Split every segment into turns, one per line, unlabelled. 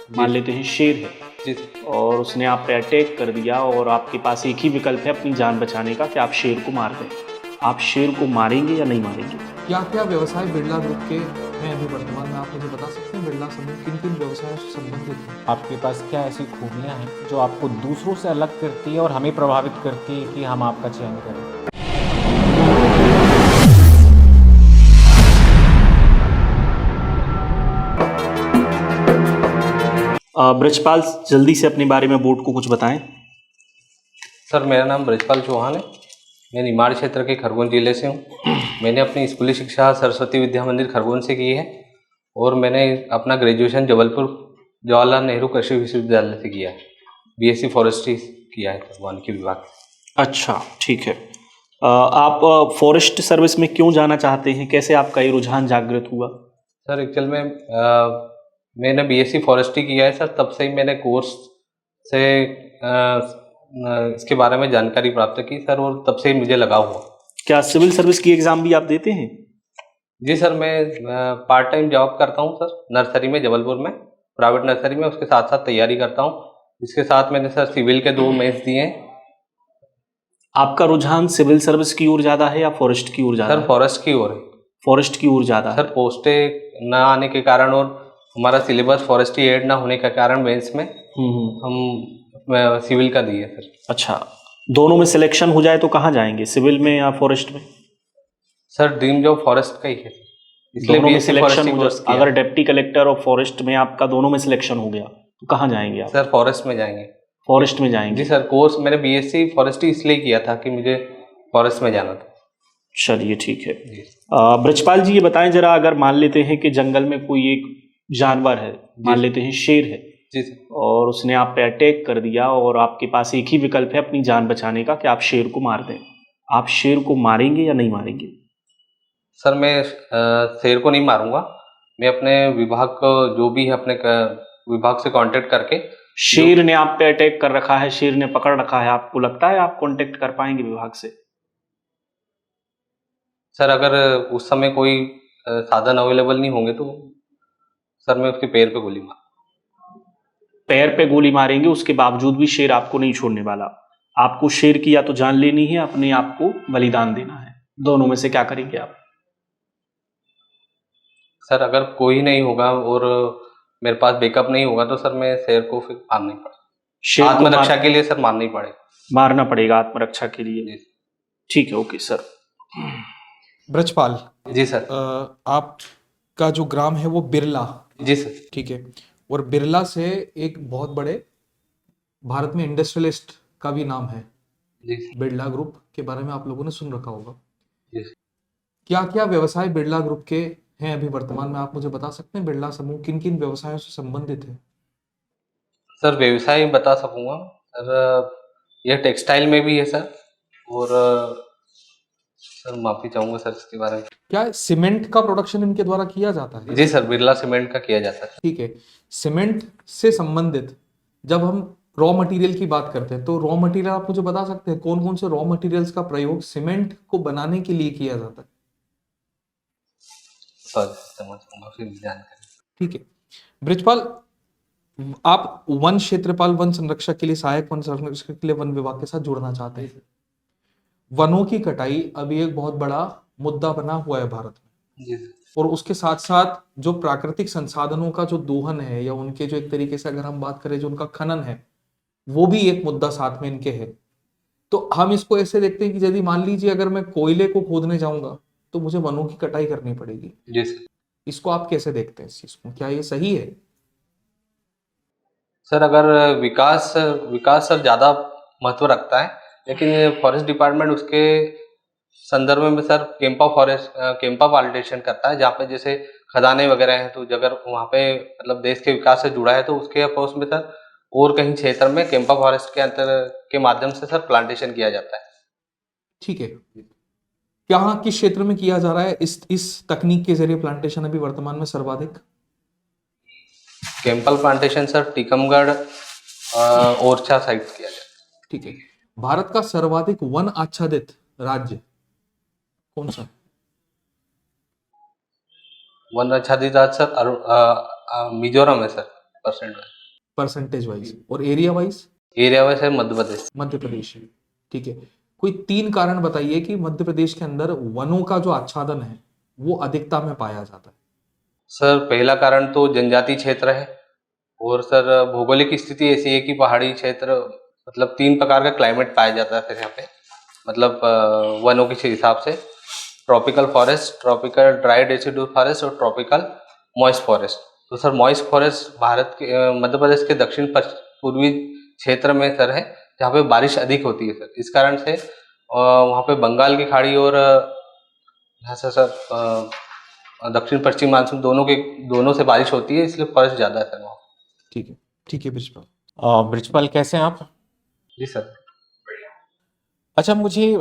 मान लेते हैं शेर है
जी सर।
और उसने आप पे अटैक कर दिया और आपके पास एक ही विकल्प है अपनी जान बचाने का कि आप शेर को मार दें। आप शेर को मारेंगे या नहीं मारेंगे?
क्या क्या व्यवसाय बिरला ग्रुप के हैं अभी वर्तमान में, आप मुझे बता सकते हैं? बिरला समूह किन किन व्यवसायों से संबंधित है?
आपके पास क्या ऐसी खूबियां हैं जो आपको दूसरों से अलग करती है और हमें प्रभावित करती है कि हम आपका चयन करें?
ब्रजपाल, जल्दी से अपने बारे में बोर्ड को कुछ बताएं।
सर मेरा नाम ब्रजपाल चौहान है। मैं निमाड़ क्षेत्र के खरगोन जिले से हूँ। मैंने अपनी स्कूली शिक्षा सरस्वती विद्या मंदिर खरगोन से की है और मैंने अपना ग्रेजुएशन जबलपुर जवाहरलाल नेहरू कृषि विश्वविद्यालय से किया है। बीएससी फॉरेस्ट्री किया है वानिकी विभाग से।
अच्छा, ठीक है। आप फॉरेस्ट सर्विस में क्यों जाना चाहते हैं? कैसे आपका ये रुझान जागृत हुआ?
सर एक्चुअल में मैंने बीएससी फॉरेस्ट्री किया है सर, तब से ही मैंने कोर्स से इसके बारे में जानकारी प्राप्त की सर, और तब से ही मुझे लगा हुआ।
क्या सिविल सर्विस की एग्ज़ाम भी आप देते हैं?
जी सर, मैं पार्ट टाइम जॉब करता हूँ सर, नर्सरी में, जबलपुर में, प्राइवेट नर्सरी में। उसके साथ साथ तैयारी करता हूँ। इसके साथ मैंने सर सिविल के 2 मेंस दिए हैं।
आपका रुझान सिविल सर्विस की ओर ज़्यादा है या फॉरेस्ट की ओर ज़्यादा
सर
है?
फॉरेस्ट की ओर है।
फॉरेस्ट की ओर ज़्यादा
सर
है।
पोस्टें ना आने के कारण और हमारा सिलेबस फॉरेस्ट्री एड ना होने के कारण मेंस में हम सिविल का दिए सर।
अच्छा, दोनों में सिलेक्शन हो जाए तो कहाँ जाएंगे, सिविल में या फॉरेस्ट में?
सर ड्रीम जॉब फॉरेस्ट का ही है, इसलिए
दोनों में
बीएससी
सिलेक्शन
फॉरेस्ट्री
हो
कोर्स
जाए,
किया।
अगर डिप्टी कलेक्टर और फॉरेस्ट में आपका दोनों में सिलेक्शन हो गया तो कहाँ जाएंगे आप?
सर फॉरेस्ट में जाएंगे।
फॉरेस्ट में जाएंगे।
जी सर, कोर्स मैंने बीएससी फॉरेस्ट्री इसलिए किया था कि मुझे फॉरेस्ट में जाना था।
चलिए ठीक है।
जी
ब्रजपाल जी, ये बताएं जरा, अगर मान लेते हैं कि जंगल में कोई एक जानवर है, मान लेते हैं शेर है,
जी सर।
और उसने आप पे अटैक कर दिया और आपके पास एक ही विकल्प है अपनी जान बचाने का कि आप शेर को मार दें। आप शेर को मारेंगे या नहीं मारेंगे?
सर मैं शेर को नहीं मारूंगा। मैं अपने विभाग को, जो भी है अपने विभाग से कांटेक्ट करके।
शेर ने आप पे अटैक कर रखा है, शेर ने पकड़ रखा है, आपको लगता है आप कांटेक्ट कर पाएंगे विभाग से?
सर अगर उस समय कोई साधन अवेलेबल नहीं होंगे तो सर मैं उसके पैर पे गोली मार।
पैर पे गोली मारेंगे, उसके बावजूद भी शेर आपको नहीं छोड़ने वाला। आपको शेर की या तो जान लेनी है, अपने आप को बलिदान देना है। दोनों में से क्या करेंगे आप?
सर अगर कोई नहीं होगा और मेरे पास बैकअप नहीं होगा तो सर मैं शेर को फिर मारना ही पड़ेगा।
शेर को
आत्मरक्षा के लिए सर मारना ही पड़ेगा।
मारना पड़ेगा आत्मरक्षा के लिए। ठीक है, ओके सर।
ब्रजपाल
जी सर।
आपका जो ग्राम है वो बिरला,
जी सर।
ठीक है, और बिरला से एक बहुत बड़े भारत में इंडस्ट्रियलिस्ट का भी नाम है।
जी सर।
बिरला ग्रुप के बारे में आप लोगों ने सुन रखा होगा।
जी सर।
क्या क्या व्यवसाय बिरला ग्रुप के हैं अभी वर्तमान में, आप मुझे बता सकते हैं? बिरला समूह किन किन व्यवसायों से संबंधित है?
सर व्यवसाय बता सकूंगा सर, यह टेक्सटाइल में भी है सर, और सर माफी चाहूंगा सर इसके बारे में।
क्या सीमेंट का प्रोडक्शन इनके द्वारा किया जाता है?
जी सर, बिरला सीमेंट का किया जाता है।
ठीक है, सीमेंट से संबंधित जब हम रॉ मटेरियल की बात करते हैं तो रॉ मटेरियल आप मुझे बता सकते हैं कौन कौन से रॉ मटेरियल्स का प्रयोग सीमेंट को बनाने के लिए किया जाता है?
सर समझ फिर जानकारी।
ठीक है ब्रिजपाल, आप वन क्षेत्रपाल, वन संरक्षक के लिए, सहायक वन संरक्षक के लिए वन विभाग के साथ जुड़ना चाहते हैं। वनों की कटाई अभी एक बहुत बड़ा मुद्दा बना हुआ है भारत में।
जी सर।
और उसके साथ साथ जो प्राकृतिक संसाधनों का जो दोहन है, या उनके जो एक तरीके से अगर हम बात करें जो उनका खनन है, वो भी एक मुद्दा साथ में इनके है। तो हम इसको ऐसे देखते हैं कि यदि मान लीजिए अगर मैं कोयले को खोदने जाऊंगा तो मुझे वनों की कटाई करनी पड़ेगी।
जी सर।
इसको आप कैसे देखते हैं? इस चीज को, क्या ये सही है?
सर अगर विकास विकास सर ज़्यादा महत्व रखता है, लेकिन फॉरेस्ट डिपार्टमेंट उसके संदर्भ में सर कैंपा प्लांटेशन करता है, जहाँ पे जैसे खदानें वगैरह हैं, तो अगर वहाँ पे मतलब देश के विकास से जुड़ा है तो उसके अपोज में सर और कहीं क्षेत्र में कैंपा फॉरेस्ट के अंतर के माध्यम से सर प्लांटेशन किया जाता है।
ठीक है, यहाँ किस क्षेत्र में किया जा रहा है इस तकनीक के जरिए प्लांटेशन अभी वर्तमान में सर्वाधिक?
कैंपल plantation sir Tikamgarh Orchha side किया जाता है।
ठीक है, भारत का सर्वाधिक वन आच्छादित राज्य कौन सा?
वन आच्छादित राज्य सर मिजोरम है सर,
परसेंटेज वाइज, और एरिया वाइज
एरिया वाइज है मध्य प्रदेश।
मध्य प्रदेश है। ठीक है, कोई 3 कारण बताइए कि मध्य प्रदेश के अंदर वनों का जो आच्छादन है वो अधिकता में पाया जाता है।
सर पहला कारण तो जनजाति क्षेत्र है, और सर भौगोलिक स्थिति ऐसी है कि पहाड़ी क्षेत्र, मतलब 3 प्रकार का क्लाइमेट पाया जाता है फिर यहाँ पे, मतलब वनों के हिसाब से tropical forest, tropical dry deciduous forest और ट्रॉपिकल मॉइस्ट फॉरेस्ट। तो सर मॉइस्ट फॉरेस्ट भारत के मध्य प्रदेश के दक्षिण पूर्वी क्षेत्र में सर है, जहाँ पे बारिश अधिक होती है सर। इस कारण से वहाँ पे बंगाल की खाड़ी और यहाँ से सर दक्षिण पश्चिम मानसून दोनों से बारिश होती है, इसलिए फॉरेस्ट ज़्यादा है सर वहाँ।
ठीक है ब्रिजपाल।
ब्रिजपाल कैसे हैं आप?
जी सर।
अच्छा, मुझे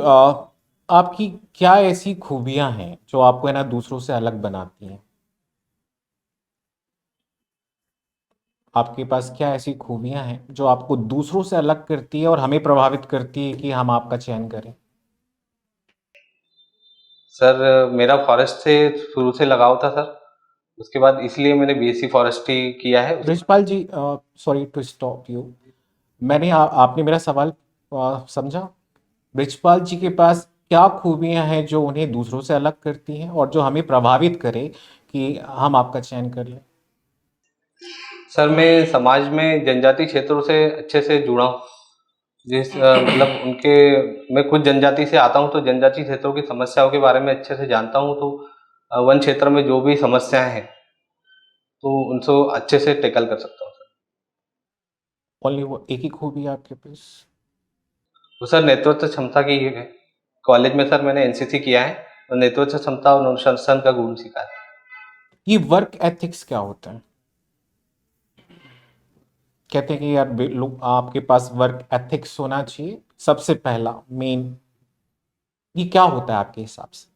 आपकी क्या ऐसी खूबियां हैं जो आपको है ना दूसरों से अलग बनाती हैं? आपके पास क्या ऐसी खूबियां हैं जो आपको दूसरों से अलग करती है और हमें प्रभावित करती है कि हम आपका चयन करें?
सर मेरा फॉरेस्ट से शुरू से लगाव था सर, उसके बाद इसलिए मैंने बीएससी फॉरेस्ट्री किया है।
ब्रिजपाल जी, सॉरी टू स्टॉप यू, आपने मेरा सवाल समझा? ब्रिजपाल जी के पास क्या खूबियां हैं जो उन्हें दूसरों से अलग करती हैं और जो हमें प्रभावित करे कि हम आपका चयन कर लें?
सर मैं समाज में जनजाति क्षेत्रों से अच्छे से जुड़ा हूँ, मतलब मैं खुद जनजाति से आता हूँ, तो जनजाति क्षेत्रों की समस्याओं के बारे में अच्छे से जानता हूँ। तो वन क्षेत्र में जो भी समस्याएं हैं तो उनको अच्छे से टैकल कर सकता हूँ सर।
ओनली वो एक ही खूबी है आपके पास?
तो सर नेतृत्व क्षमता की है। कॉलेज में सर मैंने एनसीसी किया है और नेतृत्व क्षमता और अनुशासन का गुण सीखा है।
ये वर्क एथिक्स क्या होता है? कहते हैं कि यार लोग, आपके पास वर्क एथिक्स होना चाहिए सबसे पहला मेन, ये क्या होता है आपके हिसाब से?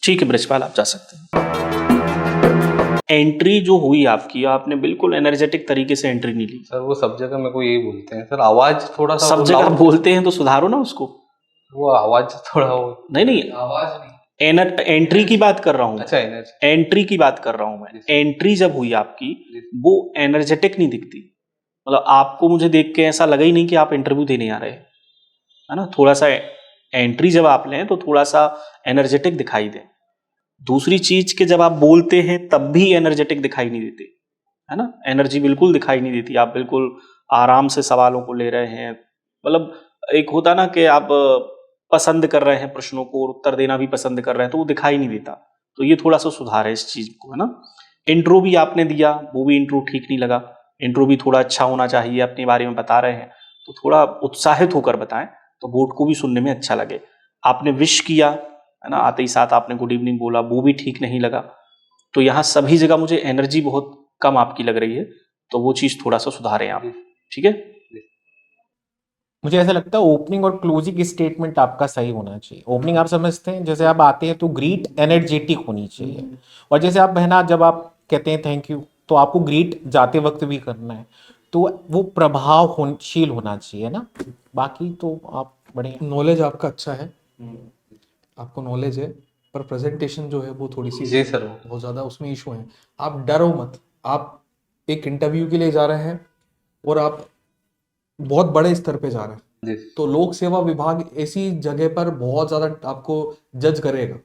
ठीक है ब्रिजपाल, आप जा सकते हैं। एंट्री जो हुई आपकी, आपने बिल्कुल एनर्जेटिक तरीके से एंट्री नहीं ली।
सर वो सब जगह मेरे को यही बोलते हैं सर, आवाज थोड़ा सा
सब जगह बोलते हैं तो सुधारो ना उसको।
वो आवाज थोड़ा
नहीं,
आवाज नहीं,
एंट्री की बात कर रहा हूँ।
अच्छा
एंट्री की बात कर रहा हूँ मैं। एंट्री जब हुई आपकी, वो एनर्जेटिक नहीं दिखती। मतलब आपको मुझे देख के ऐसा लगा ही नहीं कि आप इंटरव्यू देने आ रहे हैं, है ना। थोड़ा सा एंट्री जब आप लें तो थोड़ा सा एनर्जेटिक दिखाई दे। दूसरी चीज के जब आप बोलते हैं तब भी एनर्जेटिक दिखाई नहीं देती, है ना। एनर्जी बिल्कुल दिखाई नहीं देती। आप बिल्कुल आराम से सवालों को ले रहे हैं। मतलब एक होता ना कि आप पसंद कर रहे हैं प्रश्नों को और उत्तर देना भी पसंद कर रहे हैं, तो वो दिखाई नहीं देता। तो ये थोड़ा सा सुधार है इस चीज को, है ना। इंट्रो भी आपने दिया, वो भी इंट्रो ठीक नहीं लगा। इंट्रो भी थोड़ा अच्छा होना चाहिए। अपने बारे में बता रहे हैं तो थोड़ा उत्साहित होकर बताएं, तो बोर्ड को भी सुनने में अच्छा लगे। आपने विश किया, है ना, आते ही साथ आपने गुड इवनिंग बोला, वो भी ठीक नहीं लगा। तो यहाँ सभी जगह मुझे एनर्जी बहुत कम आपकी लग रही है, तो वो चीज थोड़ा सा सुधारें आप, ठीक है।
मुझे ऐसा लगता है ओपनिंग और क्लोजिंग स्टेटमेंट आपका सही होना चाहिए। ओपनिंग आप समझते हैं, जैसे आप आते हैं तो ग्रीट एनर्जेटिक होनी चाहिए, और जैसे आप बहना जब आप कहते हैं थैंक यू, तो आपको ग्रीट जाते वक्त भी करना है, तो वो प्रभावशील होना चाहिए ना। बाकी तो आप बड़े
नॉलेज आपका अच्छा है, आपको नॉलेज है, पर प्रेजेंटेशन जो है वो थोड़ी सी
जी सर
बहुत ज़्यादा उसमें इशू है। आप डरो मत, आप एक इंटरव्यू के लिए जा रहे हैं और आप बहुत बड़े स्तर पे जा रहे हैं,
जी।
तो लोक सेवा विभाग ऐसी जगह पर बहुत ज़्यादा आपको जज करेगा।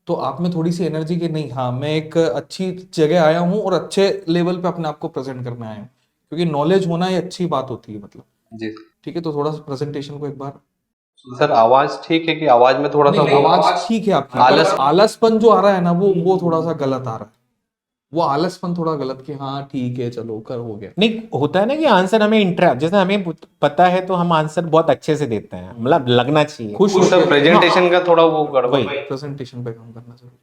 तो आप में थोड़ी सी एनर्जी की नहीं, हाँ मैं एक अच्छी जगह आया हूँ और अच्छे लेवल पे अपने आप को प्रेजेंट करने आया हूँ, क्योंकि नॉलेज होना ये अच्छी बात होती है, मतलब
जी।
ठीक है। तो थोड़ा सा प्रेजेंटेशन को एक बार,
सर आवाज ठीक है कि आवाज में थोड़ा सा
आवाज ठीक है आपकी, आलसपन जो आ रहा है ना वो थोड़ा सा गलत आ रहा है। वो आलसपन थोड़ा गलत कि हाँ ठीक है चलो कर हो गया।
नहीं होता है ना कि आंसर हमें जैसे हमें पता है तो हम आंसर बहुत अच्छे से देते हैं, मतलब लगना चाहिए
खुश
सर। प्रेजेंटेशन का थोड़ा वो गड़बड़,
प्रेजेंटेशन पे काम करना चाहिए।